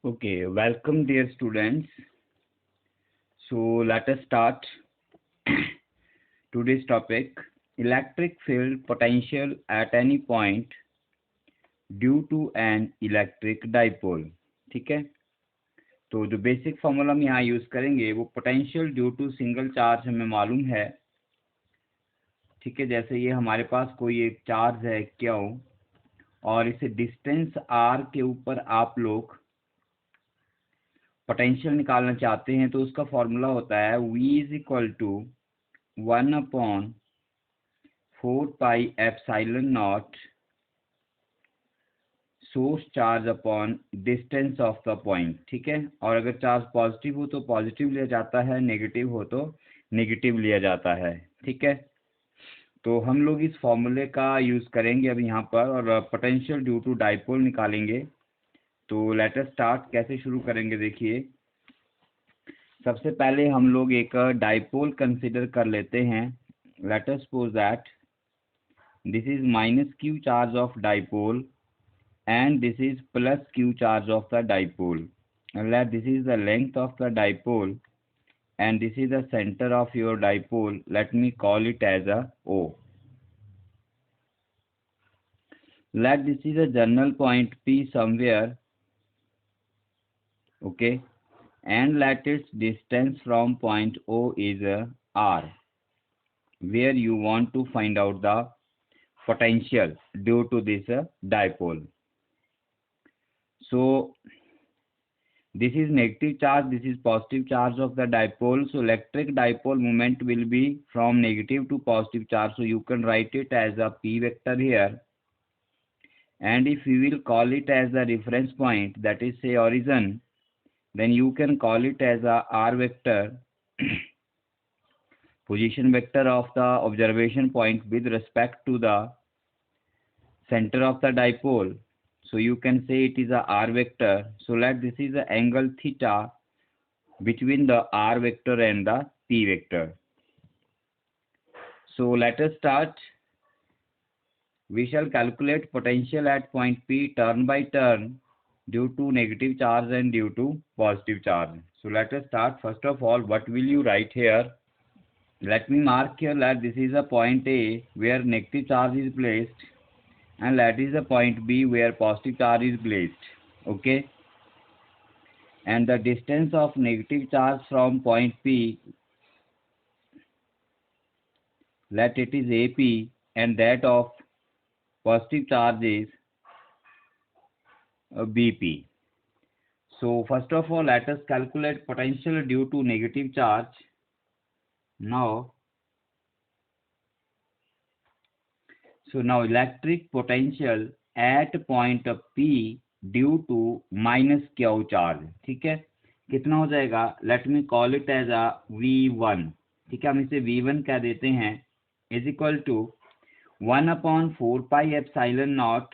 Okay, welcome dear students. So let us start today's topic, electric field potential at any point due to an electric dipole. ठीक है, तो जो basic formula हम यहाँ use करेंगे वो potential due to single charge हमें मालूम है। ठीक है, जैसे ये हमारे पास कोई एक चार्ज है क्यू और इसे डिस्टेंस आर के ऊपर आप लोग पोटेंशियल निकालना चाहते हैं तो उसका फॉर्मूला होता है V is equal to 1/4πε0 source charge upon distance of the point. ठीक है, और अगर चार्ज पॉजिटिव हो तो पॉजिटिव लिया जाता है, नेगेटिव हो तो नेगेटिव लिया जाता है। ठीक है, तो हम लोग इस फॉर्मूले का यूज करेंगे अभी यहाँ पर और पोटेंशियल ड्यू टू डाइपोल निकालेंगे। तो लेट अस स्टार्ट। कैसे शुरू करेंगे, देखिए सबसे पहले हम लोग एक डाइपोल कंसिडर कर लेते हैं। Let us suppose that this is minus Q charge of dipole and this is plus q charge of the dipole, and let this is the length of the dipole and this is the center of your dipole. Let me call it as a O. Let this is a journal point P somewhere, okay, and let its distance from point O is R, where you want to find out the potential due to this dipole. So this is negative charge, this is positive charge of the dipole. So electric dipole moment will be from negative to positive charge. So you can write it as a P vector here. And if you will call it as the reference point, that is say origin, then you can call it as a R vector, position vector of the observation point with respect to the center of the dipole. So you can say it is a R vector. So let this is the angle theta between the R vector and the P vector. So let us start. We shall calculate potential at point P turn by turn due to negative charge and due to positive charge. So let us start. First of all, what will you write here? Let me mark here that this is a point A where negative charge is placed, and that is the point B where positive charge is placed. Okay, and the distance of negative charge from point P, let it is AP, and that of positive charge is BP. So first of all, let us calculate potential due to negative charge. Now electric potential at point P due to minus Q charge. ठीक है, कितना हो जाएगा? Let me call it as a V1। ठीक है, हम इसे V1 कह देते हैं, is equal to 1/4πε0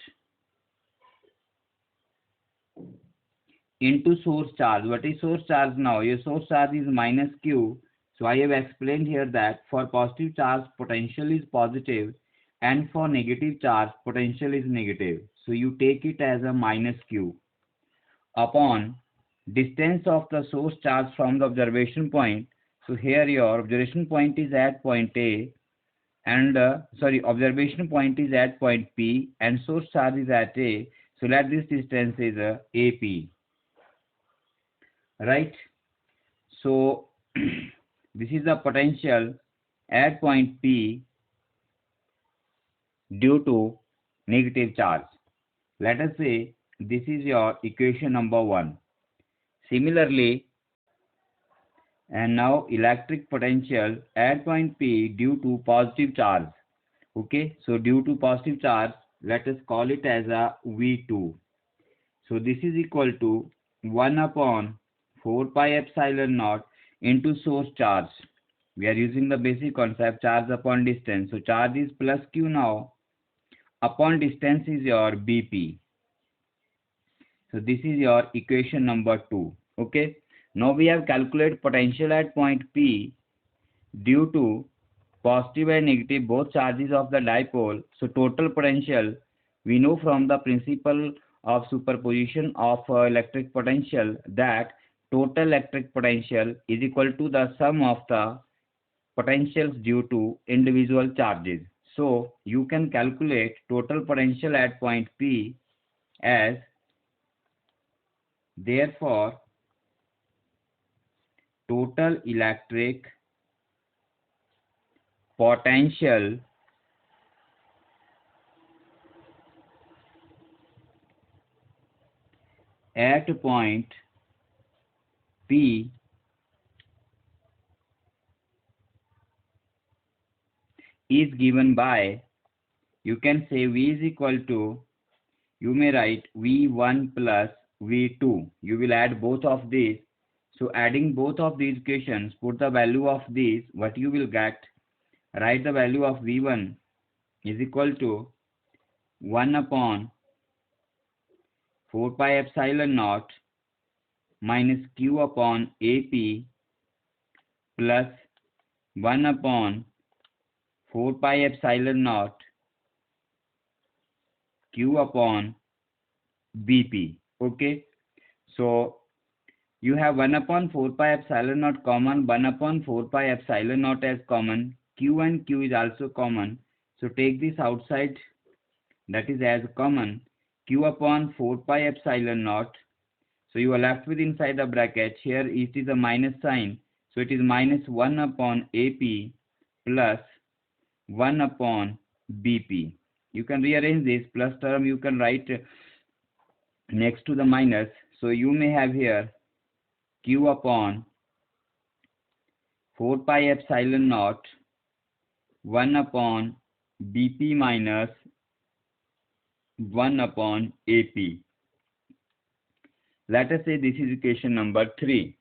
into source charge. What is source charge now? Your source charge is minus Q. So I have explained here that for positive charge potential is positive and for negative charge potential is negative. So you take it as a minus Q upon distance of the source charge from the observation point. So here your observation point is at point A and observation point is at point P and source charge is at A. So let this distance is AP, right? So this is the potential at point P due to negative charge. Let us say this is your equation number 1. Similarly, and now electric potential at point P due to positive charge. Okay, so due to positive charge, let us call it as a V2. So this is equal to 1/4πε0 into source charge. We are using the basic concept charge upon distance. So charge is plus Q now, upon distance is your BP. So this is your equation number 2. Okay, now we have calculated potential at point P due to positive and negative both charges of the dipole. So total potential we know from the principle of superposition of electric potential, that total electric potential is equal to the sum of the potentials due to individual charges. So you can calculate total potential at point P as, therefore total electric potential at point P is given by, you can say V is equal to, you may write V1 plus V2. You will add both of these. So adding both of these equations, put the value of these, what you will get, write the value of V1 is equal to 1 upon 4 pi epsilon naught minus Q upon AP plus 1 upon 4 pi epsilon naught Q upon BP. Okay. So you have 1 upon 4 pi epsilon naught common, 1 upon 4 pi epsilon naught as common, Q and Q is also common. So take this outside, that is as common, Q upon 4 pi epsilon naught. So you are left with inside the bracket. Here it is a minus sign. So it is minus 1 upon AP plus 1 upon BP. You can rearrange this plus term, you can write next to the minus. So you may have here Q upon 4 pi epsilon naught 1 upon BP minus 1 upon AP. Let us say this is equation number 3.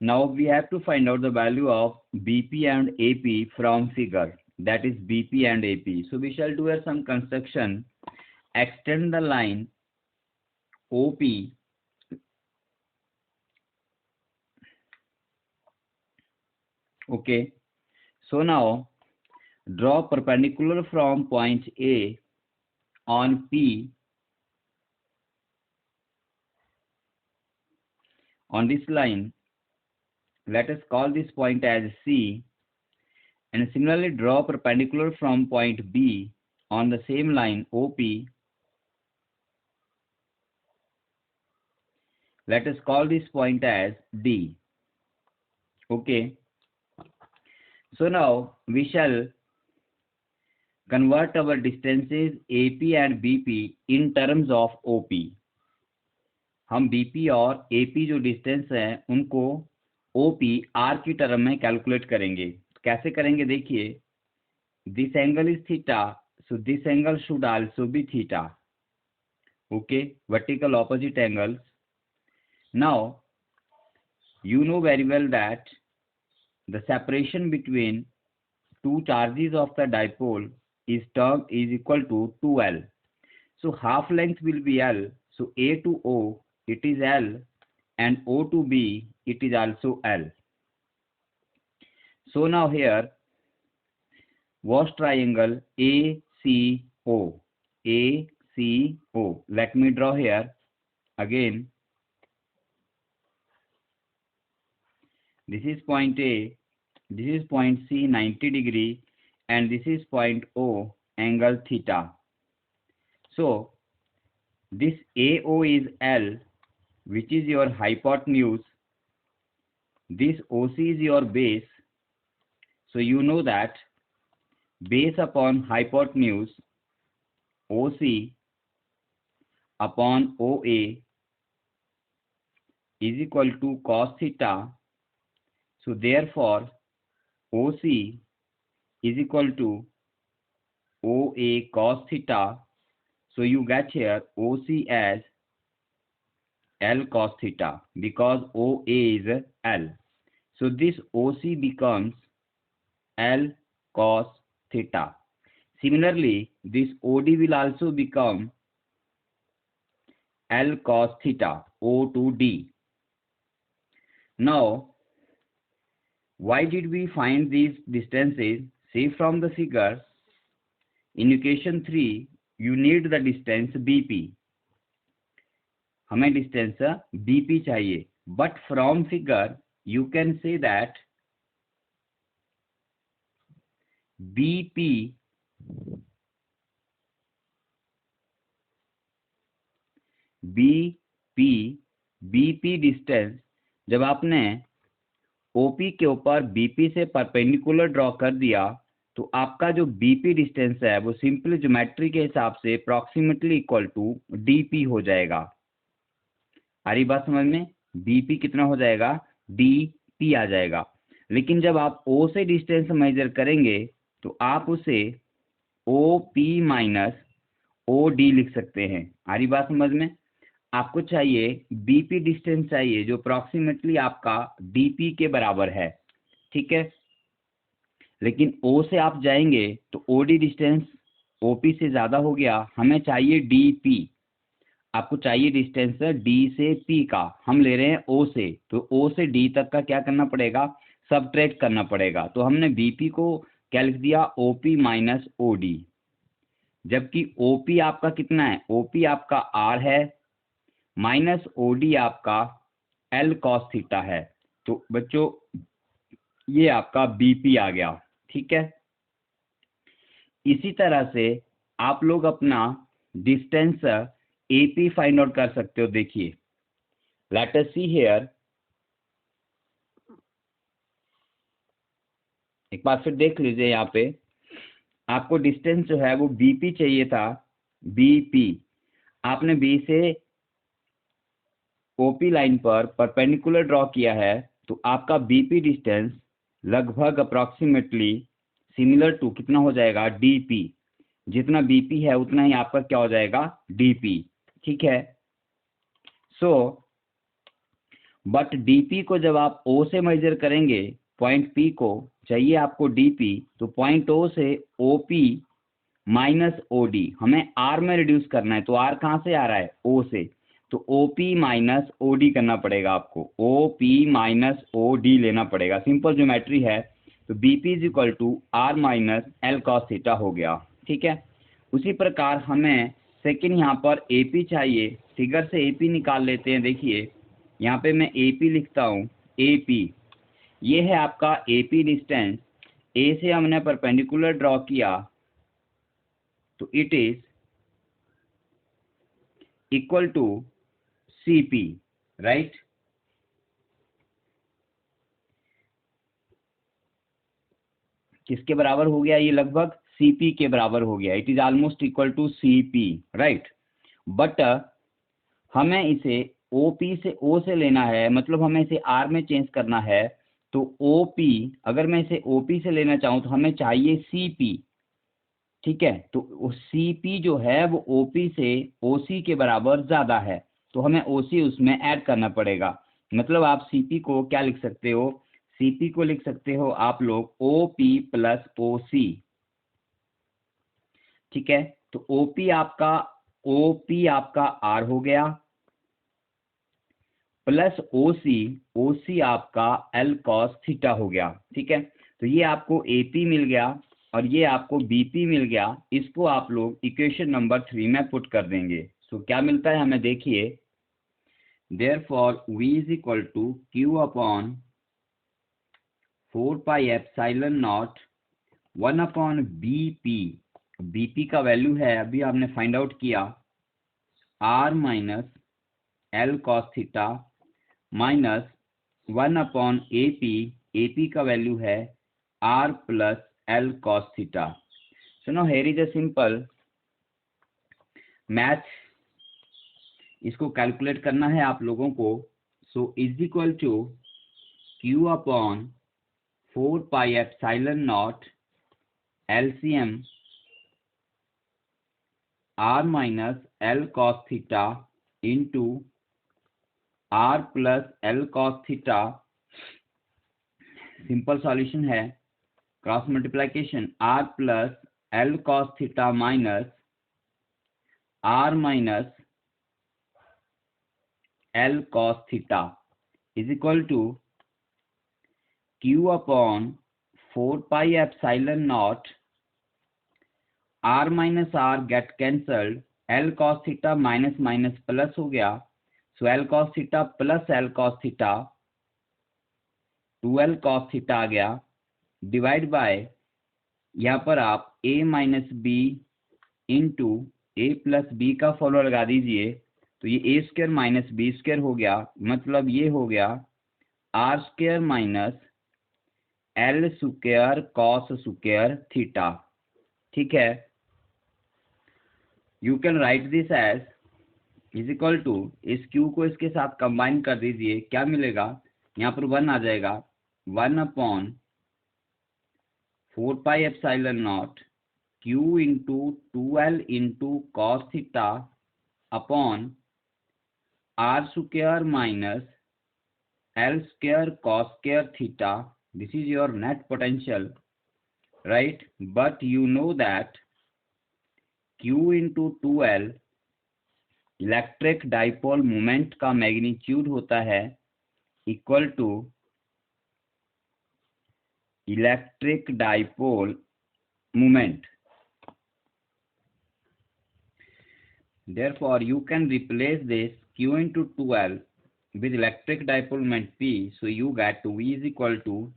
Now we have to find out the value of BP and AP from figure, that is BP and AP. So we shall do here some construction. Extend the line OP okay. So now draw perpendicular from point A on P on this line. Let us call this point as C, and similarly draw perpendicular from point B on the same line OP. Let us call this point as D. Okay. So now we shall convert our distances AP and BP in terms of OP. हम BP और AP जो distance है उनको OP R की term में calculate करेंगे. कैसे करेंगे देखिए. This angle is theta, so this angle should also be theta. Okay, vertical opposite angles. Now you know very well that the separation between two charges of the dipole is equal to 2L. So half length will be L. So A to O it is L, and O to B it is also L. So now here was triangle ACO. ACO. Let me draw here again. This is point A, this is point C 90 degree, and this is point O angle theta. So this AO is L, which is your hypotenuse. This OC is your base. So you know that base upon hypotenuse OC upon OA is equal to cos theta. So therefore OC is equal to OA cos theta. So you get here OC as L cos theta because OA is L. So this OC becomes L cos theta. Similarly, this OD will also become L cos theta, O to D. Now, why did we find these distances? See from the figure, in equation 3, you need the distance BP. हमें distance BP चाहिए, but from figure you can say that BP BP distance, जब आपने OP के ऊपर BP से perpendicular draw कर दिया तो आपका जो बीपी डिस्टेंस है वो सिंपली ज्योमेट्री के हिसाब से अप्रॉक्सीमेटली इक्वल टू डीपी हो जाएगा। आ रही बात समझ में? बीपी कितना हो जाएगा? डीपी आ जाएगा। लेकिन जब आप ओ से डिस्टेंस मेजर करेंगे तो आप उसे ओपी माइनस ओ डी लिख सकते हैं। आ रही बात समझ में? आपको चाहिए बीपी डिस्टेंस चाहिए जो अप्रॉक्सीमेटली आपका डीपी के बराबर है, ठीक है। लेकिन ओ से आप जाएंगे तो ओडी डिस्टेंस ओपी से ज़्यादा हो गया, हमें चाहिए डीपी। आपको चाहिए डिस्टेंस डी से पी का, हम ले रहे हैं ओ से, तो ओ से डी तक का क्या करना पड़ेगा? सबट्रैक्ट करना पड़ेगा। तो हमने बीपी को क्या लिख दिया? OP minus OD. जबकि ओपी आपका कितना है? ओपी आपका आर है माइनस ओडी आपका एल कॉस थीटा है। तो बच्चों ये आपका बीपी आ गया, ठीक है। इसी तरह से आप लोग अपना डिस्टेंस एपी फाइंड आउट कर सकते हो। देखिए लेट अस सी हियर, एक बार फिर देख लीजिए। यहाँ पे आपको डिस्टेंस जो है वो बीपी चाहिए था, बीपी। आपने बी से ओपी लाइन पर परपेंडिकुलर ड्रॉ किया है तो आपका बीपी डिस्टेंस लगभग अप्रॉक्सीमेटली सिमिलर टू कितना हो जाएगा? डीपी। जितना बीपी है उतना ही आपका क्या हो जाएगा? डीपी, ठीक है। सो बट डीपी को जब आप ओ से मेजर करेंगे, पॉइंट पी को चाहिए आपको डीपी, तो पॉइंट ओ से ओपी माइनस ओडी हमें आर में रिड्यूस करना है। तो आर कहाँ से आ रहा है? ओ से। तो ओपी माइनस ओडी करना पड़ेगा आपको, ओपी माइनस ओडी लेना पड़ेगा। सिंपल ज्योमेट्री है। तो BP is equal to R minus L cos theta हो गया, ठीक है। उसी प्रकार हमें सेकंड यहाँ पर एपी चाहिए, फिगर से एपी निकाल लेते हैं। देखिए यहाँ पे मैं एपी लिखता हूँ, एपी ये है आपका एपी डिस्टेंस। ए से हमने परपेंडिकुलर ड्रॉ किया तो it is equal to CP, right. किसके बराबर हो गया? ये लगभग सीपी के बराबर हो गया। It is almost equal to CP, right. But हमें इसे ओपी से ओ से लेना है, मतलब हमें इसे आर में चेंज करना है। तो ओपी, अगर मैं इसे ओपी से लेना चाहूँ तो हमें चाहिए सीपी, ठीक है। तो सीपी जो है वो ओपी से ओसी के बराबर ज़्यादा है, तो हमें ओसी उसमें ऐड करना पड़ेगा। मतलब आप सीपी को क्या लिख सकते हो? सीपी को लिख सकते हो आप लोग ओपी प्लस ओसी, ठीक है। तो ओपी आपका आर हो गया प्लस ओसी आपका एल कॉस थीटा हो गया, ठीक है। तो ये आपको एपी मिल गया और ये आपको बीपी मिल गया। इसको आप लोग इक्वेशन नंबर 3 में पुट कर देंगे। सो क्या मिलता है हमें? देखिए therefore V is equal to Q upon 4 pi epsilon nought 1 upon BP का वैल्यू है अभी आपने फाइंड आउट किया R minus L cos theta minus 1 upon AP का वैल्यू है R plus L cos theta. So now here is a simple math, इसको calculate करना है आप लोगों को। So is equal to Q upon 4 pi epsilon nought LCM R minus L cos theta into R plus L cos theta. Simple solution है, cross multiplication R plus L cos theta minus R minus L cos theta is equal to Q upon 4 pi epsilon naught R minus R get cancelled, L cos theta minus minus plus हो गया so L cos theta plus L cos theta 2l cos theta आ गया, divide by यहाँ पर आप a minus B into A plus B का formula लगा दीजिए, तो ये A square minus B square हो गया, मतलब ये हो गया R square minus L square cos square theta. ठीक है, you can write this as is equal to, इस क्यू को इसके साथ कंबाइन कर दीजिए, क्या मिलेगा, यहाँ पर 1 आ जाएगा, 1/4πε0 Q into 2l into cos theta upon R square minus L square cos square theta. This is your net potential, right, but you know that Q into 2l electric dipole moment का magnitude होता है equal to electric dipole moment. Therefore, you can replace this Q into 2l with electric dipole moment P. So you get V is equal to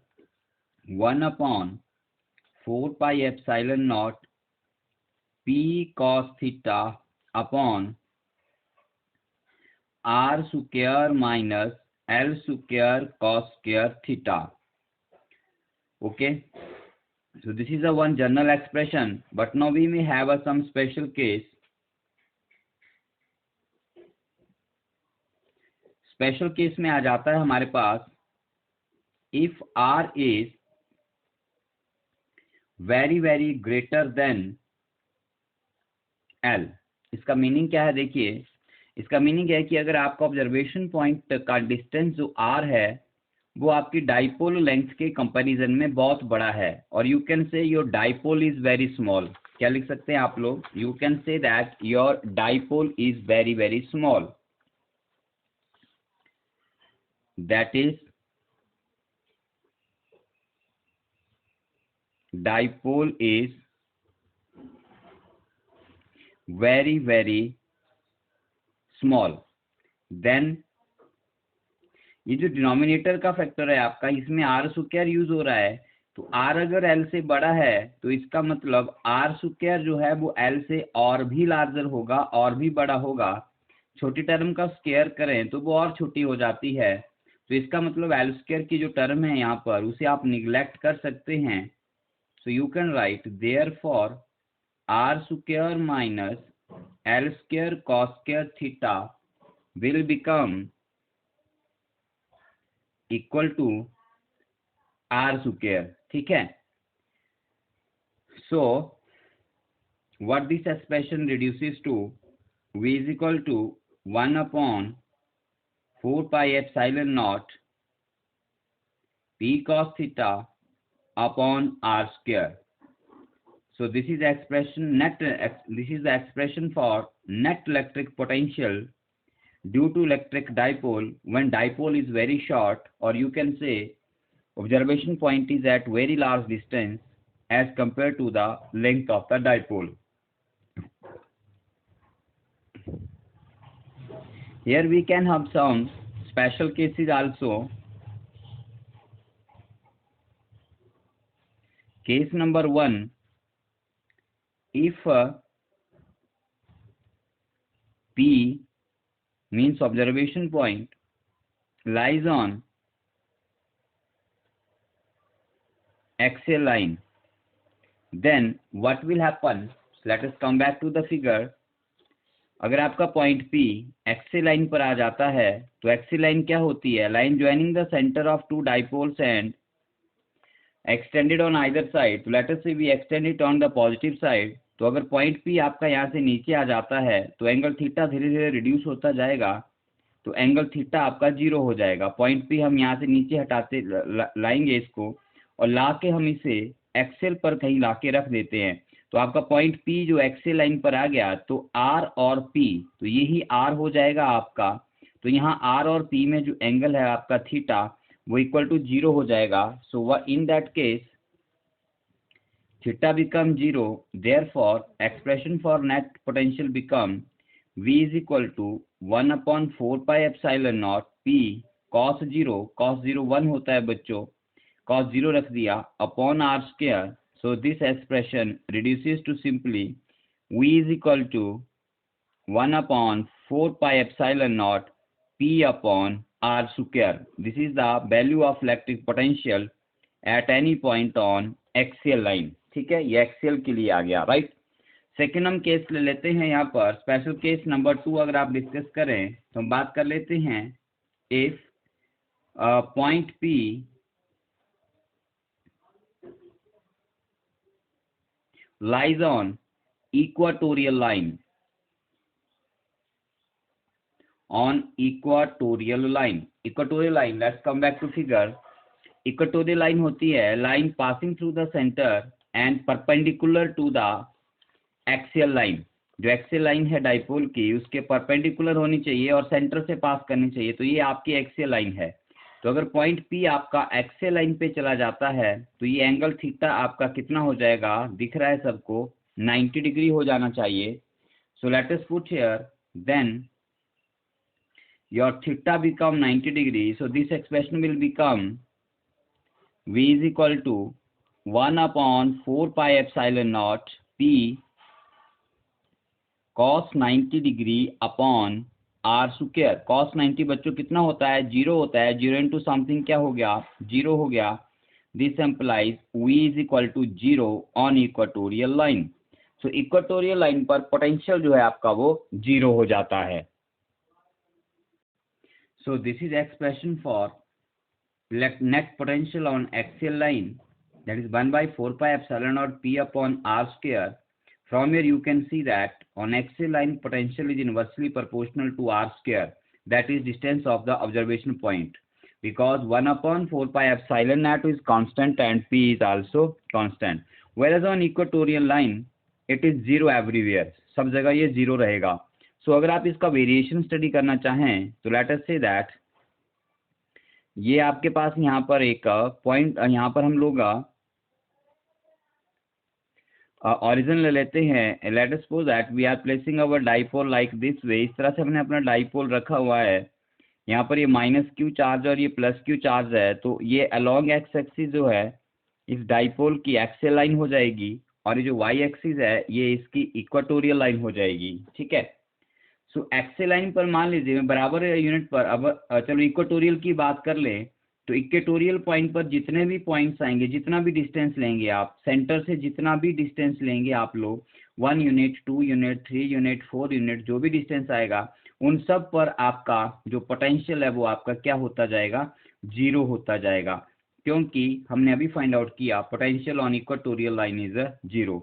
1/4πε0 P cos theta upon R square minus L square cos square theta. Okay. So this is a one general expression, but now we may have some special case. Special case में आ जाता है हमारे पास, if R is very very greater than L। इसका meaning क्या है, देखिए इसका मीनिंग है कि अगर आपका ऑब्जर्वेशन पॉइंट का डिस्टेंस जो R है वो आपकी डाइपोल लेंथ के कंपैरिजन में बहुत बड़ा है, और you can say your dipole is very small. क्या लिख सकते हैं आप लोग, you can say that your dipole is very very small, that is dipole is very very small। then ये जो डिनोमिनेटर का फैक्टर है आपका, इसमें आर स्क्वायर यूज हो रहा है, तो आर अगर एल से बड़ा है तो इसका मतलब आर स्क्वायर जो है वो एल से और भी लार्जर होगा और भी बड़ा होगा। छोटी टर्म का स्क्वायर करें तो वो और छोटी हो जाती है, तो इसका मतलब एल स्क्वायर की जो टर्म है यहाँ पर उसे आप निग्लेक्ट कर सकते हैं। So you can write therefore R square minus L square cos square theta will become equal to R square. ठीक है, so what this expression reduces to, V is equal to 1/4πε0 P cos theta upon R square. So this is expression this is the expression for net electric potential due to electric dipole when dipole is very short, or you can say observation point is at very large distance as compared to the length of the dipole. Here we can have some special cases also. Case number 1, if P means observation point lies on axial line, then what will happen? Let us come back to the figure. अगर आपका point P axial line पर आ जाता है तो axial line क्या होती है, line joining the centre of two dipoles and extended on either side. तो let us say we extend it on the positive side. तो अगर पॉइंट P आपका यहाँ से नीचे आ जाता है तो एंगल थीटा धीरे धीरे रिड्यूस होता जाएगा, तो एंगल थीटा आपका 0 हो जाएगा। पॉइंट P हम यहाँ से नीचे हटाते लाएंगे इसको, और ला के हम इसे एक्सेल पर कहीं ला के रख देते हैं, तो आपका पॉइंट P जो एक्सेल लाइन पर आ गया, तो R और P, तो यही R हो जाएगा आपका। तो यहाँ R और P में जो एंगल है आपका थीटा वो इक्वल टू 0 हो जाएगा। So in that case theta become 0, therefore expression for net potential become V is equal to 1/4πε0 p cos 0 1 होता है बच्चों, cos 0 रख दिया upon r square. So this expression reduces to simply v is equal to 1/4πε0 p upon r square. This is the value of electric potential at any point on axial line. ठीक है, ये axial के लिए आ गया, right. Second हम case ले लेते हैं यहाँ पर, स्पेशल केस नंबर 2 अगर आप डिस्कस करें तो हम बात कर लेते हैं. If point P lies on equatorial line, equatorial line, let's come back to figure. Equatorial line होती है line passing through the centre and perpendicular to the axial line. जो एक्सियल लाइन है डाइपोल की, उसके परपेंडिकुलर होनी चाहिए और centre से पास करनी चाहिए. तो ये आपकी एक्सियल लाइन है. तो अगर पॉइंट P आपका एक्सियल लाइन पे चला जाता है तो ये एंगल थीटा आपका कितना हो जाएगा, दिख रहा है सबको, 90 डिग्री हो जाना चाहिए. So let us put here, then your theta become 90 degree. So this expression will become V is equal to 1/4πε0 P cos 90 degree upon R square. cos 90 बच्चों कितना होता है, 0 होता है. 0 into something क्या हो गया, 0 हो गया. This implies V is equal to 0 on equatorial line. So equatorial line पर पोटेंशियल जो है आपका वो 0 हो जाता है. So this is expression for net potential on axial line, that is 1/4πε0 P upon R square. From here you can see that on axial line potential is inversely proportional to R square, that is distance of the observation point, because 1/4πε0 is constant and P is also constant. Whereas on equatorial line it is 0 everywhere, सब जगह ये 0 रहेगा. सो अगर आप इसका variation study करना चाहें तो लेट अस से दैट ये आपके पास यहाँ पर एक पॉइंट, यहाँ पर हम लोग ऑरिजिन ले लेते हैं. Let us suppose that we are placing our dipole like this way. इस तरह से हमने अपना डाइपोल रखा हुआ है. यहाँ पर ये -q चार्ज और ये +q चार्ज है. तो ये अलोंग एक्स एक्सिस जो है इस डाइपोल की एक्सियल लाइन हो जाएगी और ये जो y एक्सिस है ये इसकी इक्वाटोरियल लाइन हो जाएगी. ठीक है. सो एक्सियल लाइन पर मान लीजिए बराबर यूनिट पर, अब चलो इक्वाटोरियल की बात कर लें तो इक्वाटोरियल पॉइंट पर जितने भी पॉइंट्स आएंगे, जितना भी डिस्टेंस लेंगे आप सेंटर से, जितना भी डिस्टेंस लेंगे आप लोग, 1 यूनिट, 2 यूनिट, 3 यूनिट, 4 यूनिट, जो भी डिस्टेंस आएगा उन सब पर आपका जो पोटेंशियल है वो आपका क्या होता जाएगा, 0 होता जाएगा. क्योंकि हमने अभी फाइंड आउट किया potential on equatorial line is 0.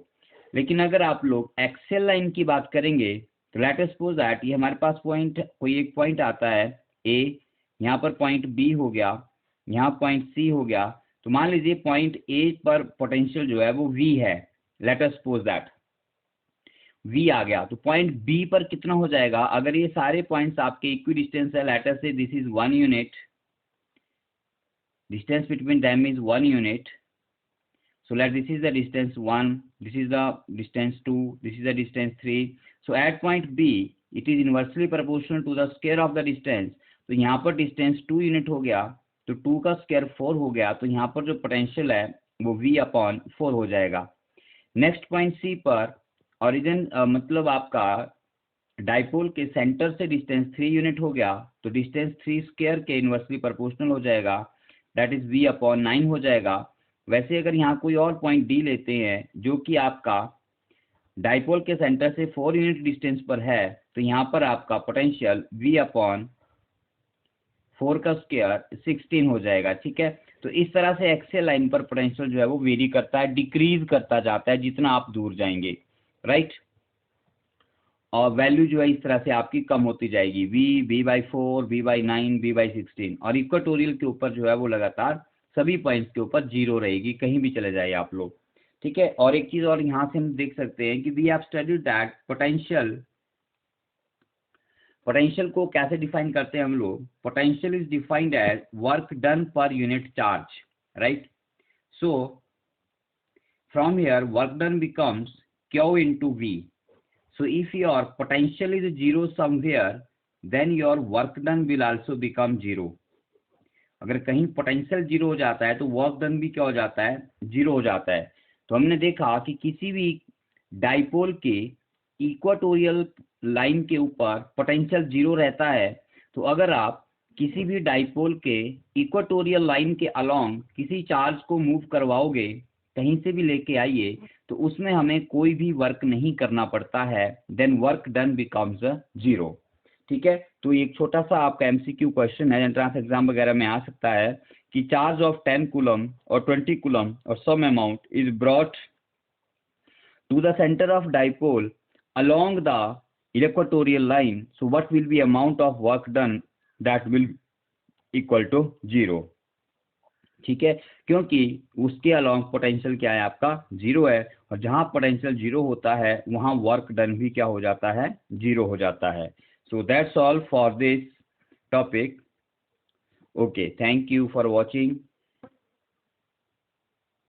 लेकिन अगर आप लोग एक्सियल लाइन की बात करेंगे तो लेट अस सपोज दैट ये हमारे पास पॉइंट, कोई एक पॉइंट आता है A, यहाँ पर पॉइंट B हो गया, यहाँ पॉइंट C हो गया. तो मान लीजिए पॉइंट A पर पोटेंशियल जो है वो V है. Late us suppose that V आ गया. तो पॉइंट B पर कितना हो जाएगा, अगर ये सारे पॉइंट्स आपके इक्वी डिस्टेंस है, लेट अस से this is 1 unit, distance between them is 1 unit. So let this is the distance 1, this is the distance 2, this is the distance 3. So at point B it is inversely proportional to the square of the distance. तो यहाँ पर distance 2 unit हो गया तो 2 का square 4 हो गया. तो यहाँ पर जो पोटेंशियल है वो V/4 हो जाएगा. नेक्स्ट पॉइंट C पर ओरिजिन मतलब आपका डाइपोल के सेंटर से डिस्टेंस 3 यूनिट हो गया तो डिस्टेंस 3 स्क्वायर के इनवर्सली प्रोपोर्शनल हो जाएगा, दैट इज V/9 हो जाएगा. वैसे अगर यहाँ कोई और पॉइंट D लेते हैं जो कि आपका डाइपोल के सेंटर से 4 यूनिट डिस्टेंस पर है तो यहाँ पर आपका पोटेंशियल V/4 का स्क्वायर 16 हो जाएगा. ठीक है. तो इस तरह से एक्सियल लाइन पर पोटेंशियल जो है वो वेरी करता है, डिक्रीज करता जाता है जितना आप दूर जाएंगे, राइट. और वैल्यू जो है इस तरह से आपकी कम होती जाएगी, V/4, V/9, V/16. और इक्वाटोरियल के ऊपर जो है वो लगातार सभी पॉइंट्स के ऊपर 0 रहेगी, कहीं भी चले जाए आप लोग. ठीक है. और एक चीज और यहाँ से हम देख सकते हैं कि we have studied that potential को कैसे डिफाइन करते हैं हम लोग. Potential is defined as work done per unit charge, right. So from here work done becomes Q into V. So if your potential is 0 somewhere, then your work done will also become zero. अगर कहीं potential zero हो जाता है तो work done भी क्या हो जाता है, जीरो हो जाता है। तो हमने देखा कि किसी भी डाइपोल के इक्वाटोरियल लाइन के ऊपर पोटेंशियल जीरो रहता है। तो अगर आप किसी भी डाइपोल के इक्वाटोरियल लाइन के अलोंग किसी चार्ज को मूव करवाओगे, कहीं से भी लेके आइए, तो उसमें हमें कोई भी वर्क नहीं करना पड़ता है, then work done becomes zero. ठीक है, तो एक छोटा सा आपका एमसीक्यू क्वेश्चन है, एंट्रेंस एग्जाम वगैरह में आ सकता है कि चार्ज ऑफ 10 कूलम और 20 कूलम और some amount is brought to the center of dipole along the equatorial line, so what will be amount of work done? That will equal to zero. ठीक है, क्योंकि उसके अलोंग पोटेंशियल क्या है, आपका zero है, और जहां पोटेंशियल जीरो होता है वहां वर्क डन भी क्या हो जाता है, जीरो हो जाता है। So that's all for this topic. Okay, thank you for watching.